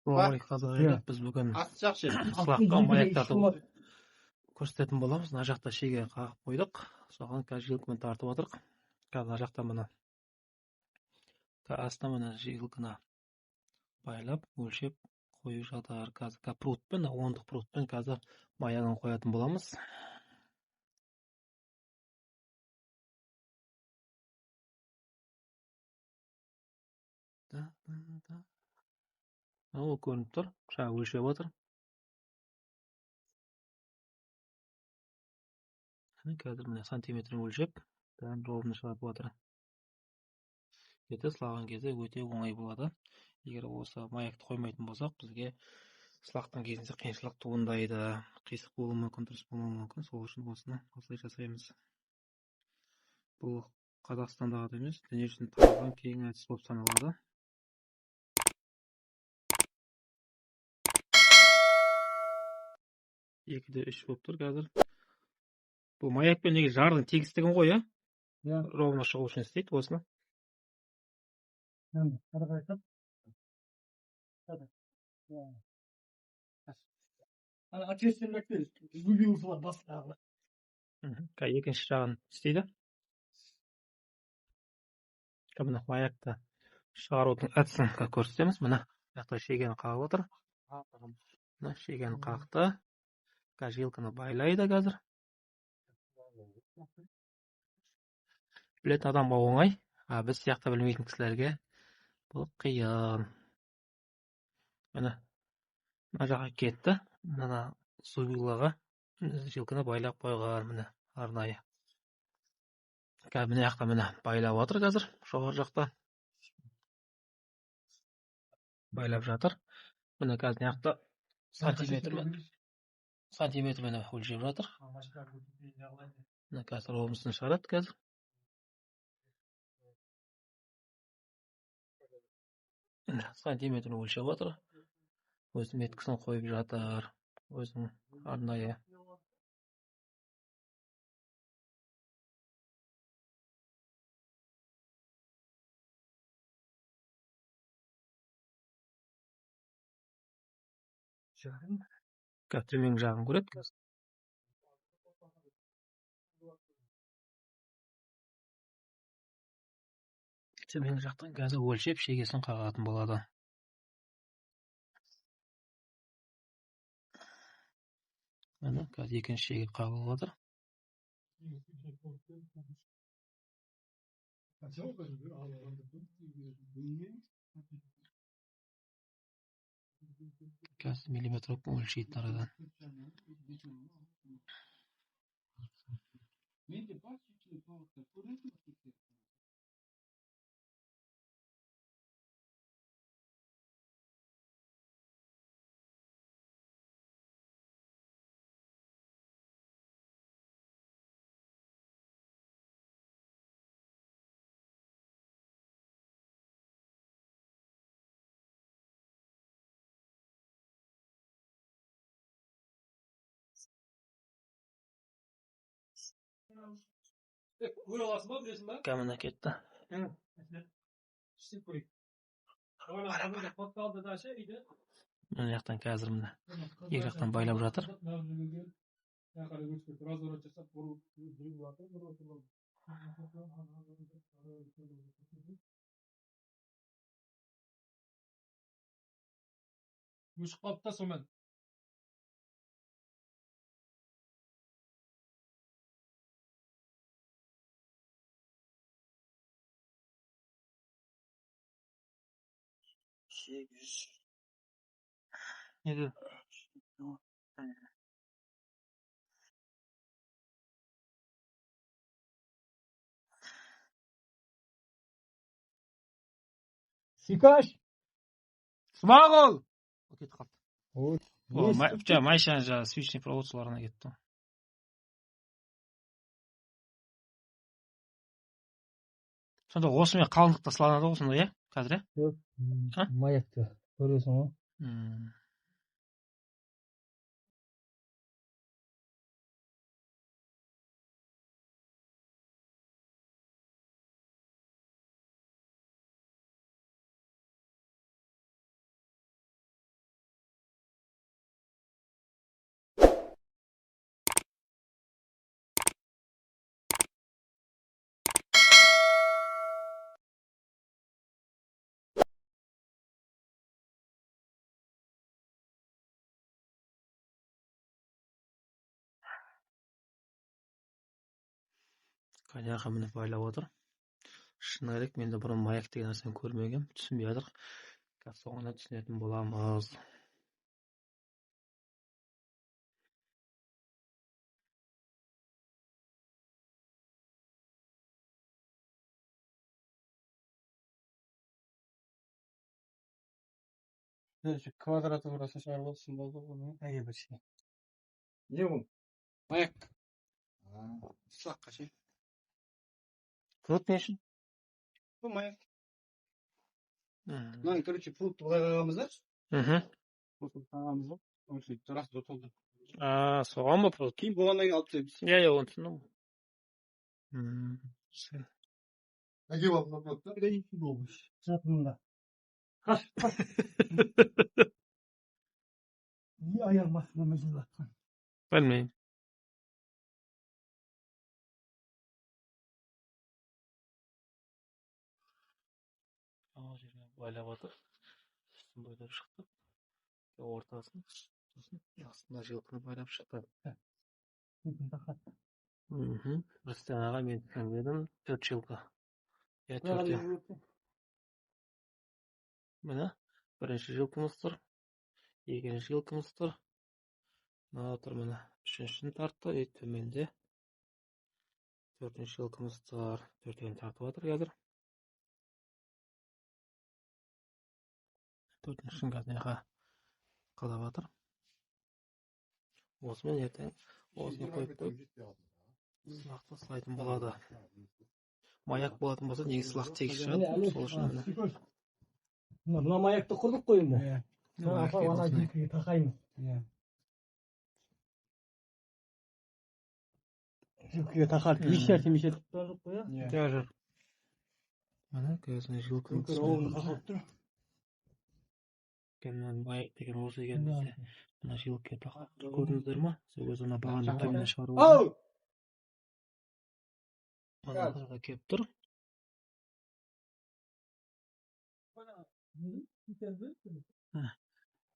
Assalamualaikum. Biz bugun ысылаққа маяктарды көрсететін боламыз. Мына жақта шеге қағып қойдық. Соған қазір жилкімен тартып отырық. Қазір мына жақта мына астына мына жилкіні байлап, өлшеп қойып жатыр. Қазір прутпен, 10-дық прутпен қазір маягын қоятын боламыз. Ол көрініп тұр. Жаңа өлшеп отыр. Қазір міне сантиметрін өлшеп, ровно шығарып отыр. Ертең сылаған кезде өте оңай болады. Егер осы маякты қоймайтын болсақ, бізге сылақтың кезінде қиыншылық туындайды. Қисық болуы мүмкін, дұрыс болмауы мүмкін. Сол үшін осыны осылай жасаймыз. Бұл Қазақстандағы да емес, дүние жүзінде таралған кең әдіс болып саналады. Екіде 3 болып тұр қазір. Бұл маякпен неге жардың тегістігін ғой, иә? Ровно шығу үшін істейді осыны. Қарағайтып. Ответственность выбился бастағы. Екінші жағын істейді. Мына маякты шығарудың әдісін көрсетеміз. Мына жақта шегені қағып отыр. Мына шегені қақты. Жилкіні байлайды қазір. Білетін адамға оңай, біз сияқты білмейтін кісілерге бұл қиын. Мына жаққа кетті. Мына зубилаға жилкіні байлап қойған, міне арнайы. Мына жақта міне байлап отыр қазір, жоғары жақта. Байлап жатыр. Міне қазір мына жақта сантиметрмен өлшеп жатыр. Мына қазір ровнысын шығарады қазір. Сантиметрін өлшеп отыр. Өзінің меткісін қойып жатыр. Өзінің арнайы. Төмен жағын көреді қазір. Төмен жақтан қазір өлшеп шегесін қағатын болады. Міне қазір екінші шеге қағылып отыр. Қазір миллиметр өлшейді арадан. Камена кетті. Мына жақтан қазір міне екі жақтан байлап жатыр. Өшіп қалыпта сомен. Еді. Сикаш! Смағыл! Кетіп қалды. Майшан свичный проводшыларына кетті. Сонда осымен қалыңдықта сыланады ғой сонда, иә? Қазір, иә? Маякты көресің ғой. Қаняға міне байлап отыр. Шыны керек, мен де бұрын маяк деген нәрсені көрмегем, түсінбей жатыр. Соңына түсінетін боламыз. Квадратурасы шығарылсын болды бұны. Әге бірше. Не бұл? Маяк. Сылаққа ше. Пруд не үшін? Бұл маяк. Мынаны, короче, прудты былай қағамыздар. Прудты қағамыз жоқ. Оның сөйтіп рас тұтылды. Соған ба пруд? Кейін болғаннан кейін алып тастаймыз. Иә, оны түсіндім. Әге бар мына прудты? Әге болмыш. Жатында. Қаш. Не аяқ басына мәжбүр атқан. Білмеймін. Жерге байлап отыр. Үстін байлап шықты. Ортасын. Астына жылқыны байлап шықты. Рүстем аға мен түсінбедім. 4 жылқы. Я 4. Міне, бірінші жылқымыз тұр. Екінші жылқымыз тұр. Мына тұр міне. Үшіншісін тартты. Төменде. 4-ші жылқымыз тұр. 4-тен тартып отыр қазір. 4-шін қазір қалап атыр. Осымен ертең осыны қойып сылақты сылайтын болады. Маяк болатын болса, неге сылақ тегіс шығады? Сол үшін мына маякты құрдық қой енді. Ана жекеге тақаймыз. Жекеге тақардық. Ешерте мешерте тұрдық қой, иә? Жар. Мына көзіне жылқы тұр. Маяк деген осы екен бізде. Мына жылқы тақап көрдіңіздер ма? Сол көз ана бағаны төмен шығарып отыр. Ана қарға кеп тұр.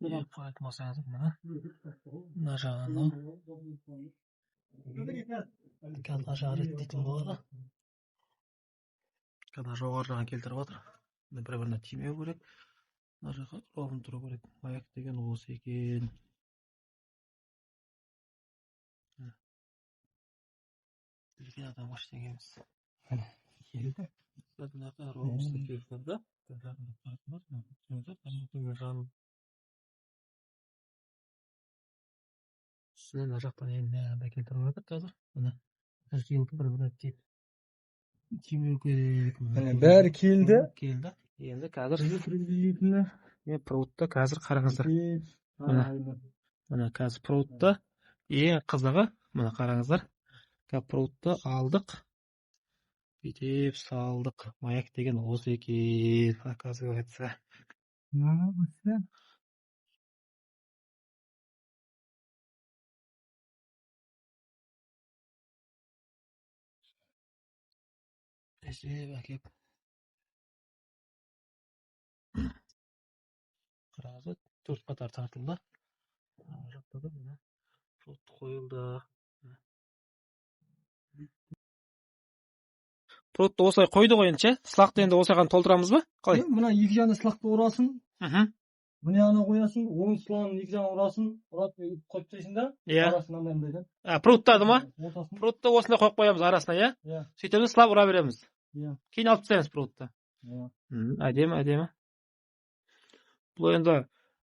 Қайтып масаңыз мына. Мына жағаны. Қазір жары дейтін болады. Қазір жоғары жағын келтіріп отыр. Бір-біріне тимеу керек. Мына жаққа ровын тұру керек. Маяк деген осы екен. Білген адам ештеңе емес. Келді. Мына ровымызды келтірді. Үстіне мына жақтан енді келтіріп жатыр қазір. Мына жылқы бір-біріне тимеу керек. Бәрі келді. Келді. Енді қазір прудта қазір қараңыздар. Мына қазір прудта ең қызығы, мына қараңыздар. Прудта алдық. Бүйтіп салдық. Маяк деген осы екен, оказывается. Әкеп. Қараңыздар, 4 қатар тартылды. Жақтады мына. Прудты қойылды. Прудты осылай қойды ғой енді, сылақты енді осыған толтырамыз ба? Қалай? Мына екі жағына сылақты ұрасын. Мына ана қоясын, оң сылағын екі жағына ұрасын, ұрап қойып тастайсың да, арасынан мынандай. Прудтады ма? Прудты осындай қойып қоямыз арасына, иә? Сөйтеміз, сылап ұра береміз. Кейін алып тастаймыз прудты. Әдемі. Бұл енді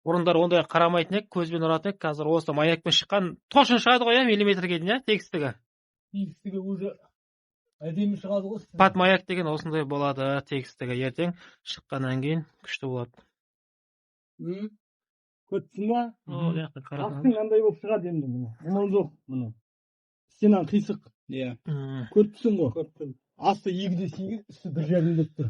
бұрындар ондай қарамайтын ек, көзбен ұратын ек, қазір осы маякпен шыққан точно шығады ғой, миллиметрге дейін, тегістігі. Тегістігі уже әдемі шығады ғой. Пат маяк деген осындай болады, тегістігі ертең шыққаннан кейін күшті болады. Көттің ба? Астың андай болып шығады енді мұны. Мұны жоқ мұны. Стенан қисық. Көттісің ғой. Асты 2-де 8, үсті 1,5 деп тұр.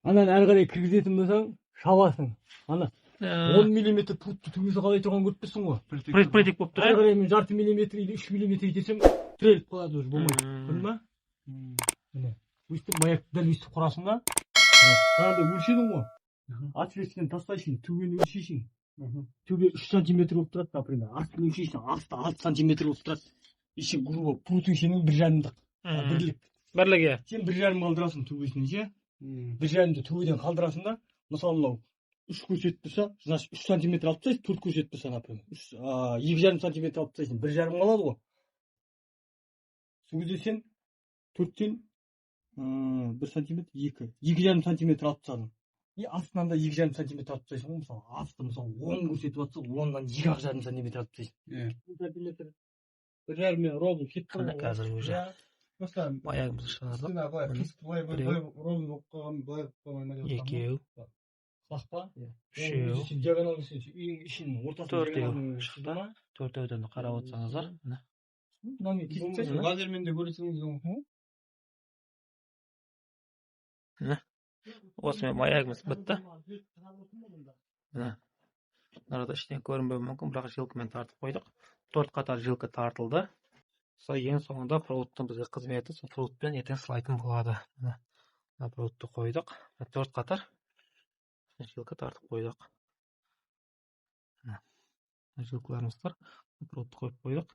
Анан әрі қарай кіргізетін болсаң, шабасың. Ана 10 мм путты түгізі қалай тұрған көріппесің ғой. Предик болып тұр. Әрі қарай мен жарты миллиметр или 3 мм етесем, түреліп қалады уже болмайды. Көрдің ба? Міне. Өйстіп маяк дәл өйстіп құрасың да. Жаңағыда өлшедің ғой. Отверстиені тастайсың, түбені өлшейсің. Түбе 3 сантиметр болып тұрады, например. Астын өлшейсің, асты 6 сантиметр болып тұрады. Еще грубо, прутың сенің 1,5-дық. Бірлік. бірліге. Сен 1,5 қалдырасың төбесіне, ше. 1,5-ді төбеден қалдырасың да, мысалы мынау 3 көшет болса, значит 3 сантиметр алып тастайсың, 4 көшет болса, например. 2,5 сантиметр алып тастайсың, 1,5 қалады ғой. Сол кезде сен 4-тен 1 сантиметр, 2,5 сантиметр алып тастадың. И астынан да 2,5 сантиметр алып тастайсың ғой, мысалы, асты мысалы 10 көрсетіп жатса, 10-дан 2,5 сантиметр алып тастайсың. 1 сантиметр 1,5 ровно кетіп қалған. Қазір уже аяғымызды шығардық. Екеу. Қақпа? Үшеу. Диагонал ішінің ортасында Төртеу шықты. Төртеуден қарап отырсаңыздар. Лазермен де көресіңіз ғой. Осымен аяғымыз бітті. Арада іштен көрінбеуі мүмкін, бірақ жилкамен тартып қойдық. 4 қатар жилка тартылды. Сол ең соңында проводтың бізге қызметі, сол проводпен ертең сылайтын болады. Проводты қойдық. 4 қатар жилка тартып қойдық. Жилкаларымыз бар. Проводты қойып қойдық.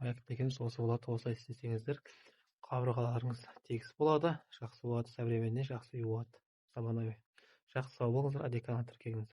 Аяқ дегеніміз осы болады. Осылай істесеңіздер, қабырғаларыңыз тегіс болады, жақсы болады, современный, жақсы үй болады. Заманауи. Жақсы сау болыңыздар, Одеканға тіркеліңіздер.